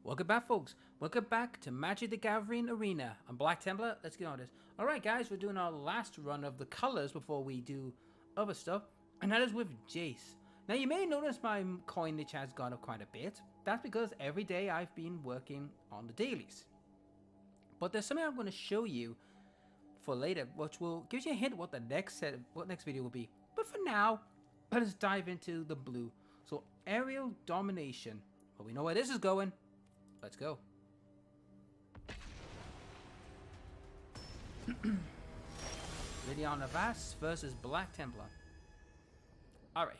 Welcome back, folks. Welcome back to Magic the Gathering Arena. I'm Black Templar. Let's get on this. Alright, guys, we're doing our last run of the colors before we do other stuff, and that is with Jace. Now, you may notice my coinage has gone up quite a bit. That's because every day I've been working on the dailies. But there's something I'm going to show you for later, which will give you a hint what the next video will be. But for now, let us dive into the blue. So, aerial domination. Well, we know where this is going. Let's go. Lydian Navas versus Black Templar. Alright.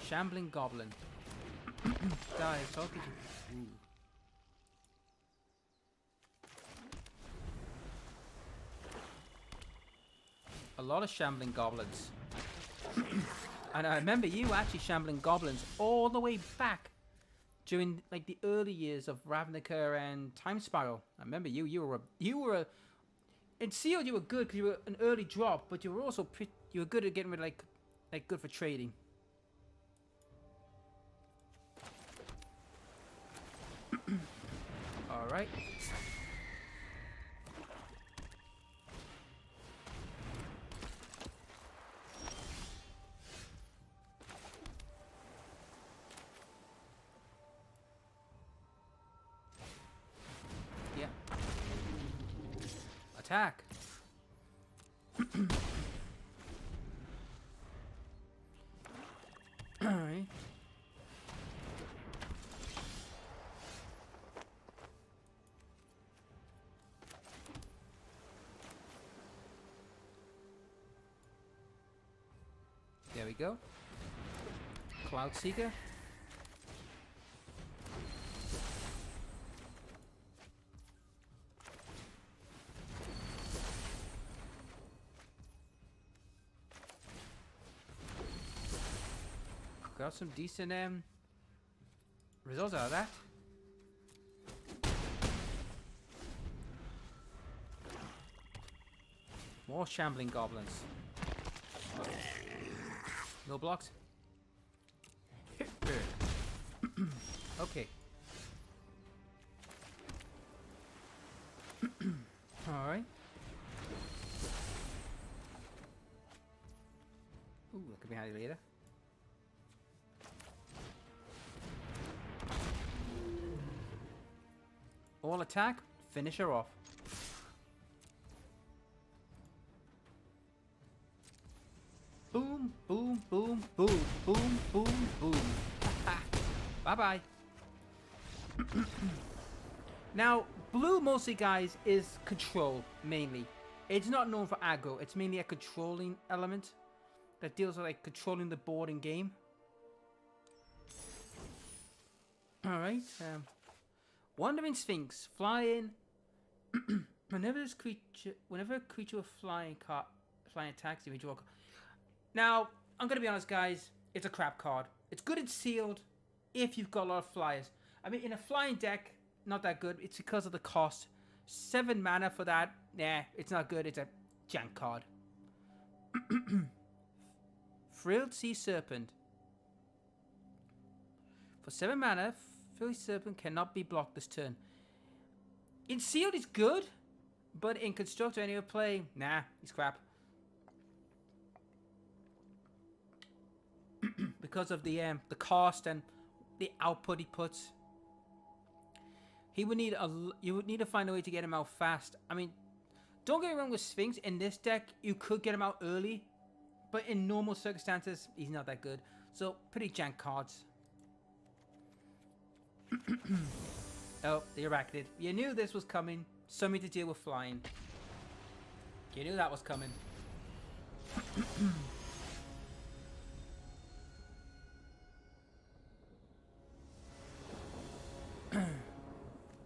Shambling Goblin. Guys, talking to... Ooh. A lot of Shambling Goblins. And I remember you actually Shambling Goblins all the way back during like the early years of Ravnica and Time Spiral. I remember you were a in sealed you were good because you were an early drop, but you were also you were good at getting rid of like good for trading. All right. Yeah. Attack. Alright. There we go. Cloud Seeker. Got some decent results out of that. More Shambling Goblins. No blocks. Okay. Alright. Ooh, that could be handy later. All attack, finish her off. Boom, boom, boom, boom, boom, boom, boom. Bye-bye. Now, blue mostly, guys, is control, mainly. It's not known for aggro. It's mainly a controlling element that deals with, like, controlling the board and game. Alright, Wandering Sphinx, flying. whenever a creature with flying attacks, you may draw a card. Now, I'm gonna be honest, guys. It's a crap card. It's good and sealed if you've got a lot of flyers. I mean, in a flying deck, not that good. It's because of the cost. 7 mana for that. Nah, it's not good. It's a jank card. Frilled Sea Serpent. For 7 mana, Frilled Sea Serpent cannot be blocked this turn. In sealed, it's good, but in construct or any other play, nah, it's crap. Because of the cost and the output he puts. You would need to find a way to get him out fast. I mean, don't get me wrong with Sphinx. In this deck, you could get him out early, but in normal circumstances, he's not that good. So, pretty jank cards. Oh, the Arachnid. You knew this was coming. Something to deal with flying. You knew that was coming.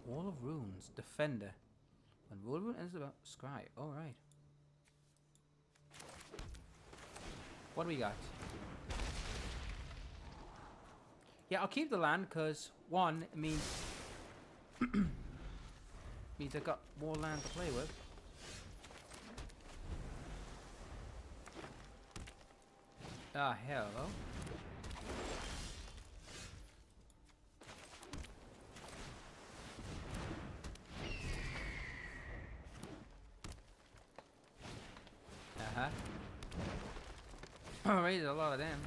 Wall of Runes, Defender. When Wall of Runes enters the scry. Alright. What do we got? Yeah, I'll keep the land because, one, it means means I've got more land to play with. Ah, hello. Uh-huh. Alright, there's a lot of them.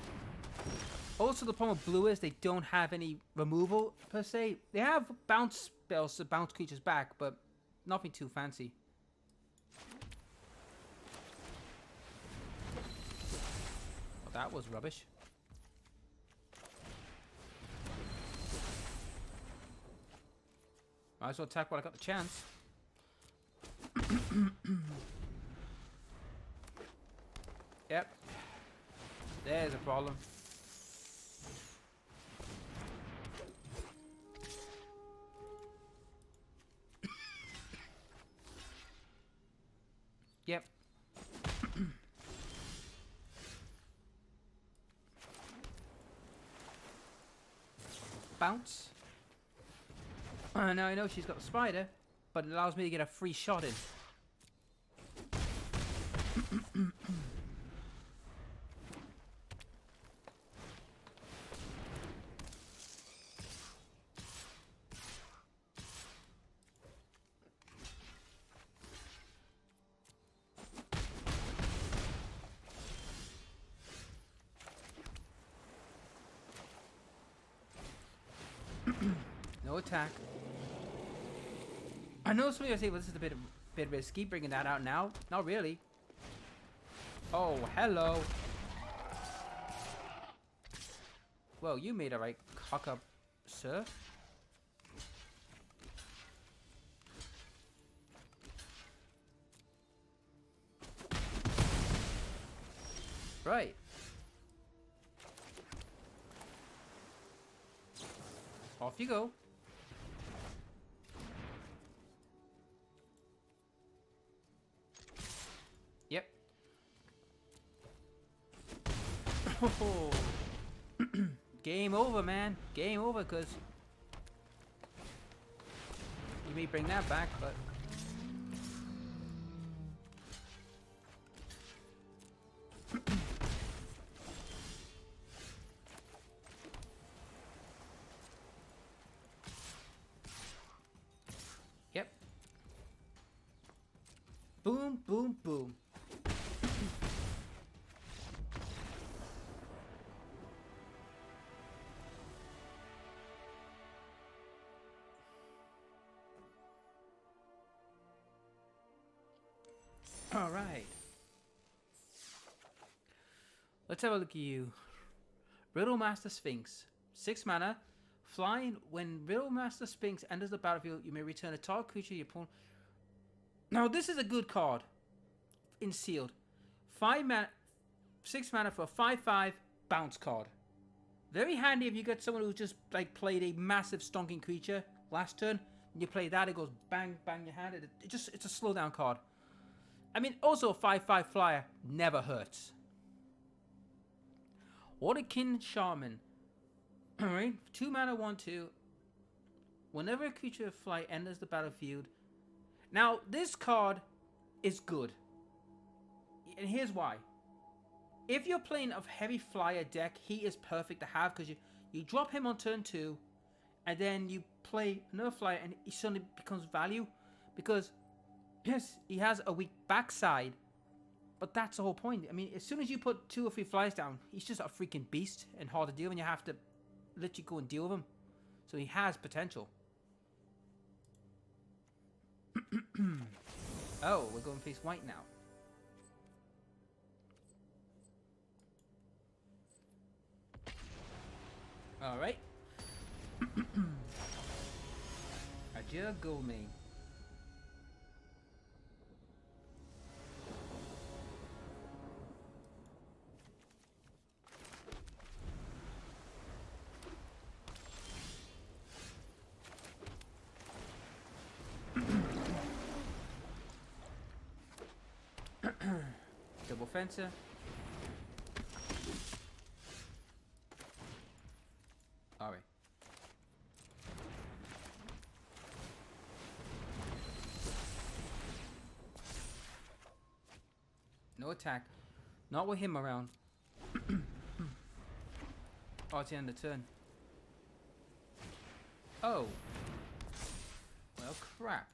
Also, the problem with blue is they don't have any removal, per se. They have bounce spells to bounce creatures back, but nothing too fancy. Well, that was rubbish. Might as well attack while I got the chance. Yep. There's a problem. Yep. Bounce. Now I know she's got the spider, but it allows me to get a free shot in. No attack. I know some of you say, well, this is a bit risky, bringing that out now. Not really. Oh, hello. Well, you made a right cock up, sir. Right. Off you go. Yep. Oh. Game over, man. Game over, because you may bring that back, but yep. Boom, boom, boom. All right. Let's have a look at you. Riddlemaster Sphinx. 6 mana. Flying. When Riddlemaster Sphinx enters the battlefield, you may return a target creature your opponent. Now, this is a good card. In sealed. 5 mana. 6 mana for a 5/5 bounce card. Very handy if you get someone who just like played a massive stonking creature last turn. And you play that, it goes bang, bang your hand. It's a slowdown card. I mean, also a 5/5 flyer never hurts. Waterkin Shaman. Alright, 2 mana, 1/2. Whenever a creature of flight enters the battlefield. Now, this card is good. And here's why. If you're playing a heavy flyer deck, he is perfect to have because you drop him on turn 2, and then you play another flyer, and he suddenly becomes value. Because, yes, he has a weak backside, but that's the whole point. I mean, as soon as you put 2 or 3 flyers down, he's just a freaking beast and hard to deal, and you have to let you go and deal with him. So he has potential. Oh, we're going to face white now. Alright. Adieu, Goldmane. Double fencer. Alright. No attack. Not with him around. Oh, it's the end of the turn. Oh. Well, crap.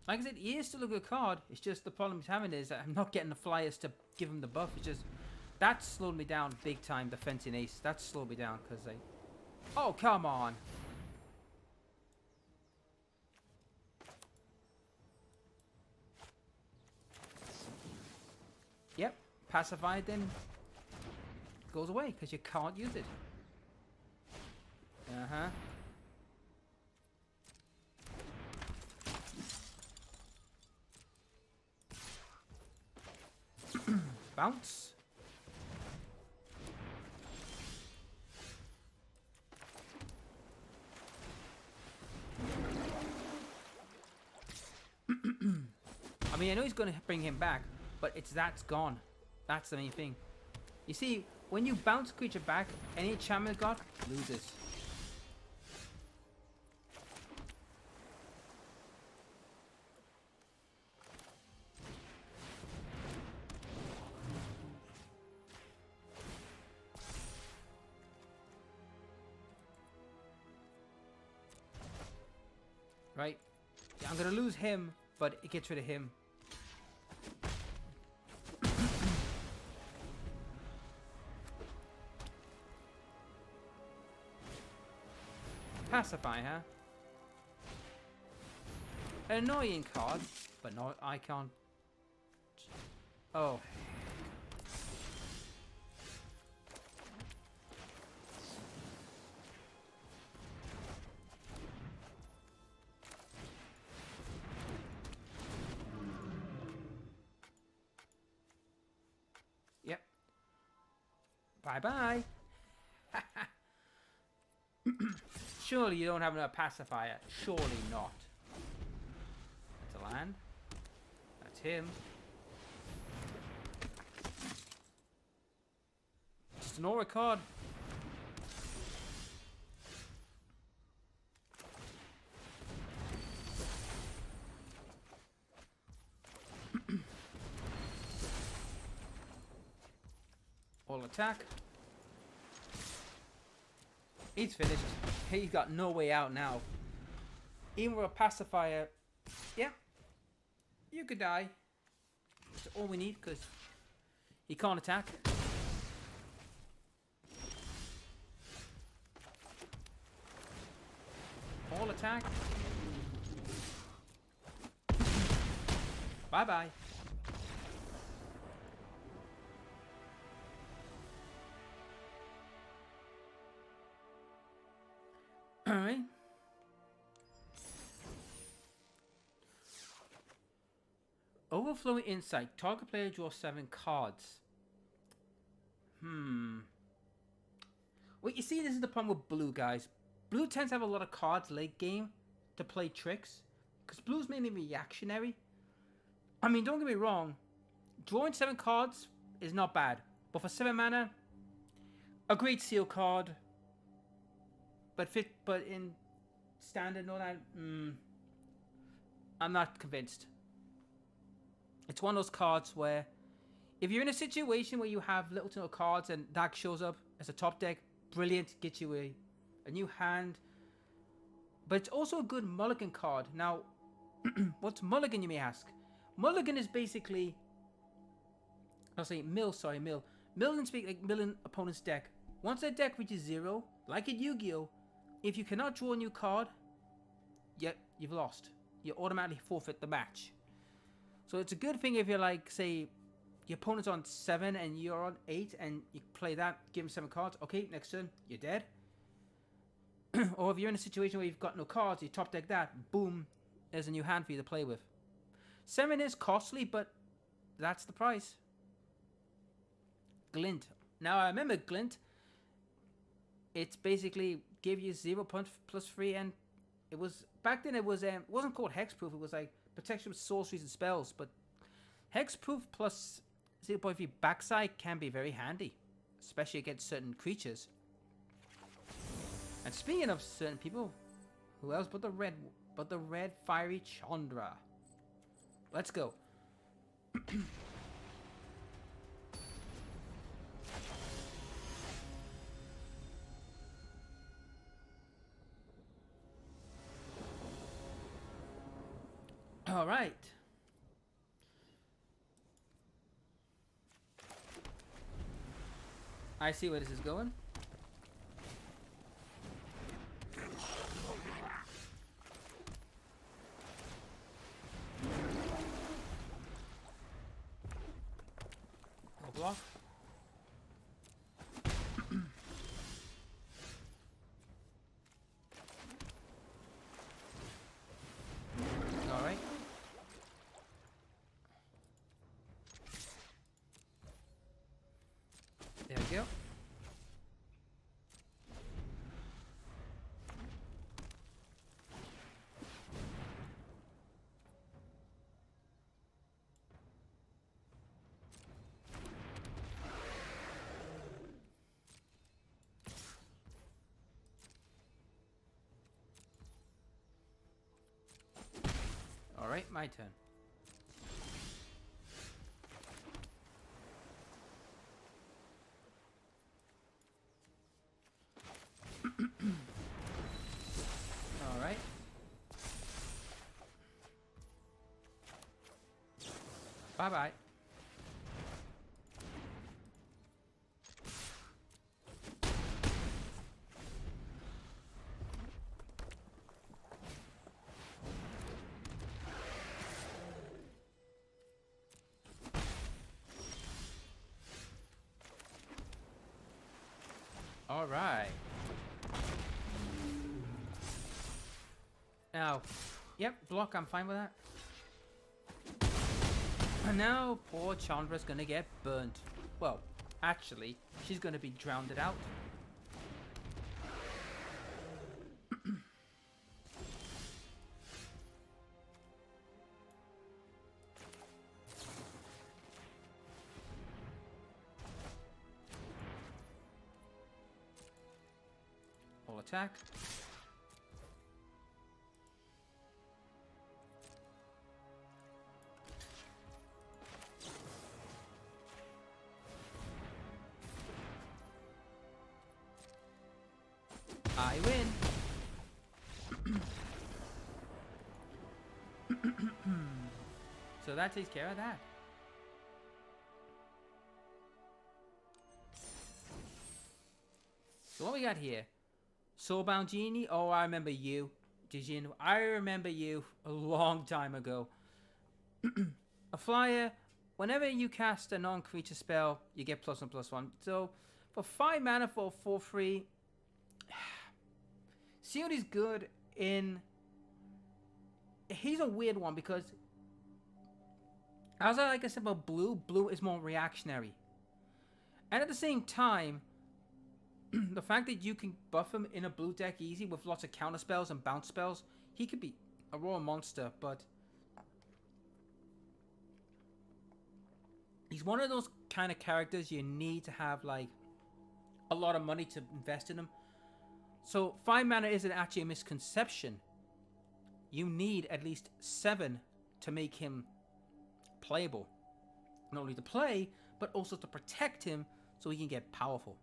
Like I said, he is still a good card. It's just the problem he's having is that I'm not getting the flyers to give him the buff. It's just that slowed me down big time. The fencing ace that slowed me down because they. Oh come on! Yep, pacified then goes away because you can't use it. Uh huh. Bounce. I mean, I know he's going to bring him back, but that's gone. That's the main thing. You see, when you bounce a creature back, any enchantment got loses. Right? Yeah, I'm gonna lose him, but it gets rid of him. Pacify, huh? An annoying card, but no, I can't. Oh. Yep. Bye-bye. Surely you don't have enough pacifier. Surely not. That's a land. That's him. Just an aura card. All attack. He's finished. He's got no way out now. Even with a pacifier, yeah, you could die. That's all we need because he can't attack. All attack. Bye bye. Alright. Overflowing Insight. Target player draws 7 cards. Well, you see, this is the problem with blue, guys. Blue tends to have a lot of cards late game to play tricks. Because blue's mainly reactionary. I mean, don't get me wrong. Drawing 7 cards is not bad. But for 7 mana, a great seal card. But in standard and all that, I'm not convinced. It's one of those cards where if you're in a situation where you have little to no cards and that shows up as a top deck, brilliant, get you a new hand. But it's also a good mulligan card. Now, what's mulligan, you may ask? Mulligan is basically, I'll say mill. Mill and speak like mill an opponent's deck. Once that deck reaches 0, like in Yu-Gi-Oh, if you cannot draw a new card, yet you've lost. You automatically forfeit the match. So it's a good thing if you're like, say, your opponent's on 7 and you're on 8 and you play that, give him 7 cards. Okay, next turn, you're dead. Or if you're in a situation where you've got no cards, you top deck that, boom, there's a new hand for you to play with. 7 is costly, but that's the price. Glint. Now I remember Glint. It's basically give you 0 plus 3, and it was back then. It wasn't called hexproof. It was like protection with sorceries and spells. But hexproof plus 0.3 backside can be very handy, especially against certain creatures. And speaking of certain people, who else but the red fiery Chandra? Let's go. All right. I see where this is going. Block. All right. There we go. All right, my turn. All right. Bye-bye. All right. Now, yep, block, I'm fine with that. And now poor Chandra's gonna get burnt. Well, actually, she's gonna be drowned out. Full attack. I win. So that takes care of that. So what we got here? Soulbound Genie? Oh, I remember you. Jin, I remember you a long time ago. A flyer, whenever you cast a non-creature spell, you get +1/+1. So, for 5 mana for 4/3, Sealed is good in... He's a weird one because, as I said about Blue is more reactionary. And at the same time, the fact that you can buff him in a blue deck easy with lots of counter spells and bounce spells, he could be a raw monster, but he's one of those kind of characters you need to have like a lot of money to invest in him. So 5 mana isn't actually a misconception. You need at least 7 to make him playable. Not only to play, but also to protect him so he can get powerful.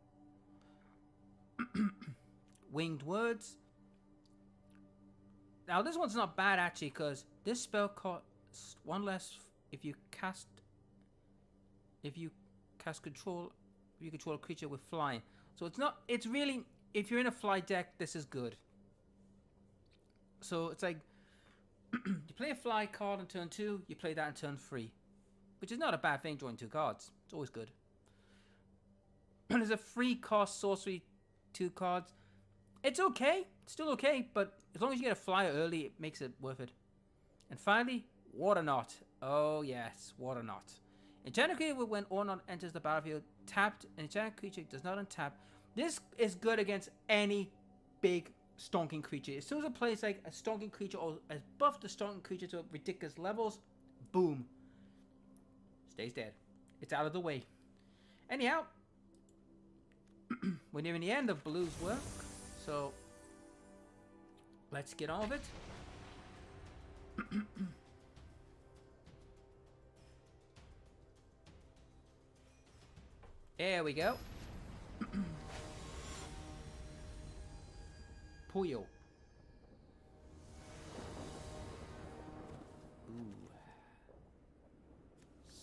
Winged Words. Now this one's not bad actually, because this spell costs 1 less if you control a creature with flying. So it's really, if you're in a fly deck, this is good. So it's like you play a fly card on turn 2, you play that on turn 3, which is not a bad thing. Drawing 2 cards, it's always good. And there's a free cost sorcery 2 cards. It's okay, it's still okay, but as long as you get a flyer early, it makes it worth it. And finally, Water Knot. Oh yes, Water Knot. Enchanted creature, when Water Knot enters the battlefield, tapped, an enchanted creature does not untap. This is good against any big stonking creature. As soon as it plays like a stonking creature or has buffed the stonking creature to ridiculous levels, boom, stays dead. It's out of the way. Anyhow, We're nearing the end of blue's work, so let's get on with it. There we go. Puyo. Ooh.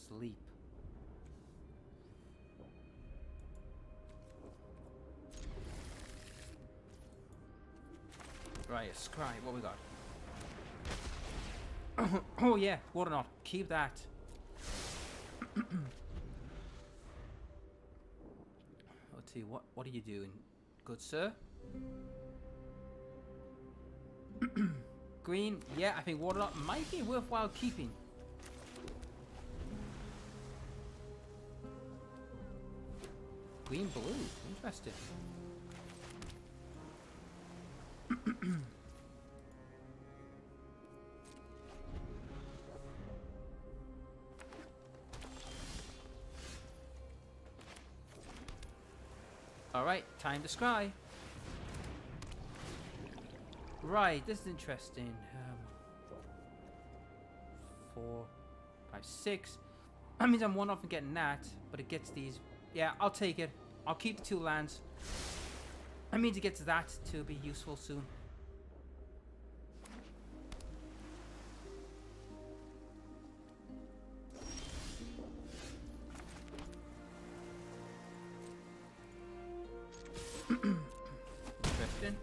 Sleep. Right, a scribe. What we got? Oh yeah, water not. Keep that. Let's see. What are you doing, good sir? Green. Yeah, I think water not might be worthwhile keeping. Green blue. Interesting. Alright, time to scry. Right, this is interesting. 4, 5, 6. That means I'm one off and getting that, but it gets these. Yeah, I'll take it. I'll keep the 2 lands. That means it gets that to be useful soon. Interesting.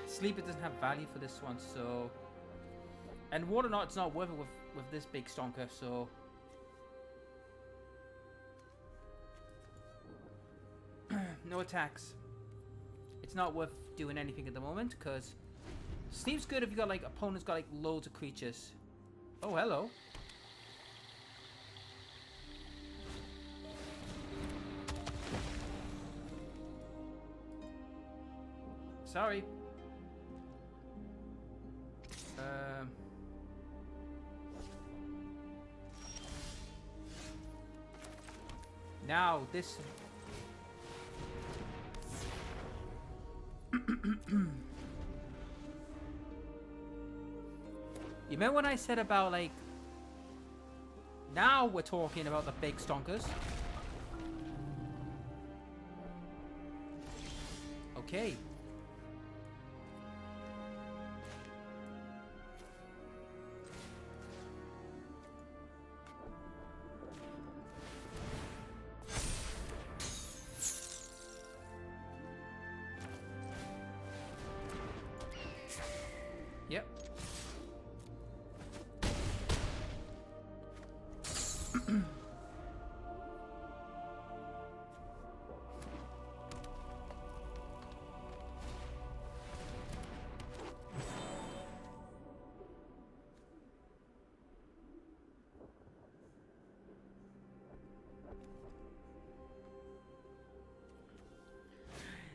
Sleeper doesn't have value for this one, so. And water not, it's not worth it with this big stonker, so. No attacks. It's not worth doing anything at the moment, because sleep's good if you got like opponents got like loads of creatures. Oh, hello. Sorry. Now this. You remember when I said about like. Now we're talking about the big stonkers. Okay. Yep.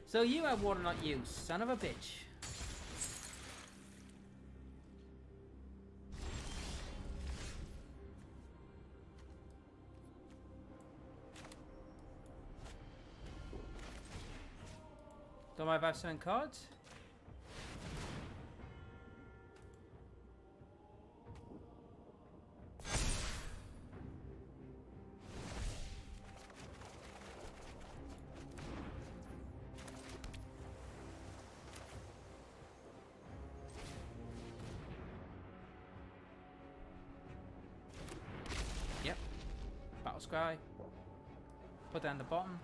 So you have water, not you, son of a bitch. Don't I have 7 cards? Yep. Battle Scry. Put down the bottom.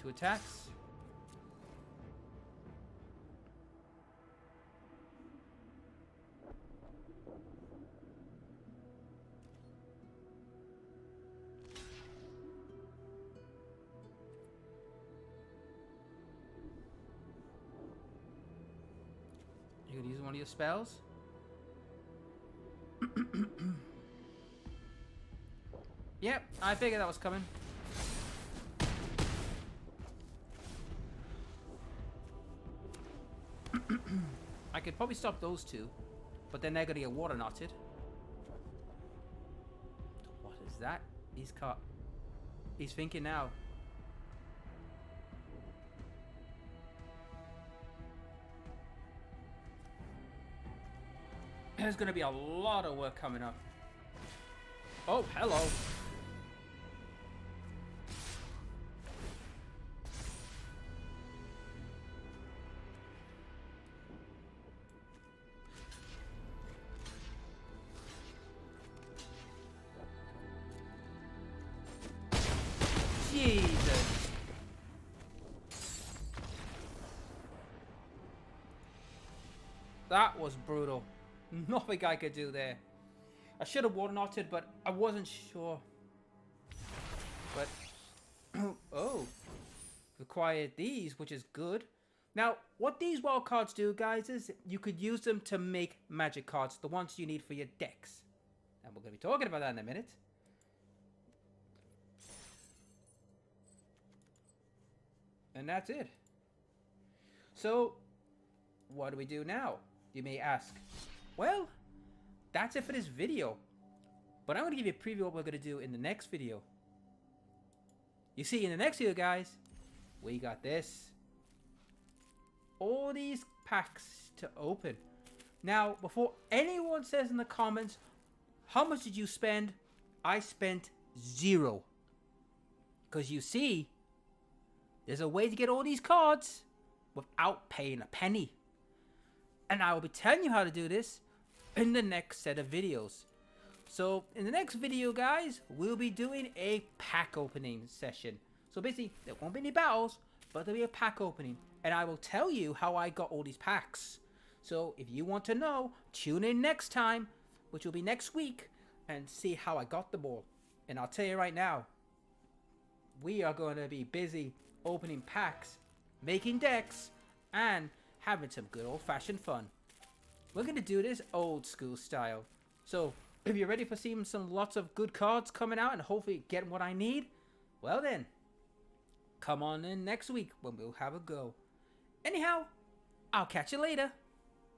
Two attacks. of your spells. Yep, I figured that was coming. I could probably stop those two, but then they're gonna get water knotted. What is that? He's thinking now. There's gonna be a lot of work coming up. Oh, hello. Jesus. That was brutal. Nothing I could do there. I should have water knotted, but I wasn't sure. But, oh. Required these, which is good. Now, what these wild cards do, guys, is you could use them to make magic cards. The ones you need for your decks. And we're going to be talking about that in a minute. And that's it. So, what do we do now? You may ask. Well, that's it for this video. But I'm going to give you a preview of what we're going to do in the next video. You see, in the next video, guys, we got this. All these packs to open. Now, before anyone says in the comments, how much did you spend? I spent 0. Because you see, there's a way to get all these cards without paying a penny. And I will be telling you how to do this in the next set of videos. So in the next video, guys, we'll be doing a pack opening session. So basically, there won't be any battles, but there'll be a pack opening. And I will tell you how I got all these packs. So if you want to know, tune in next time, which will be next week, and see how I got them all. And I'll tell you right now, we are going to be busy opening packs, making decks, and having some good old-fashioned fun. We're going to do this old school style. So if you're ready for seeing some lots of good cards coming out and hopefully getting what I need, well then, come on in next week when we'll have a go. Anyhow, I'll catch you later.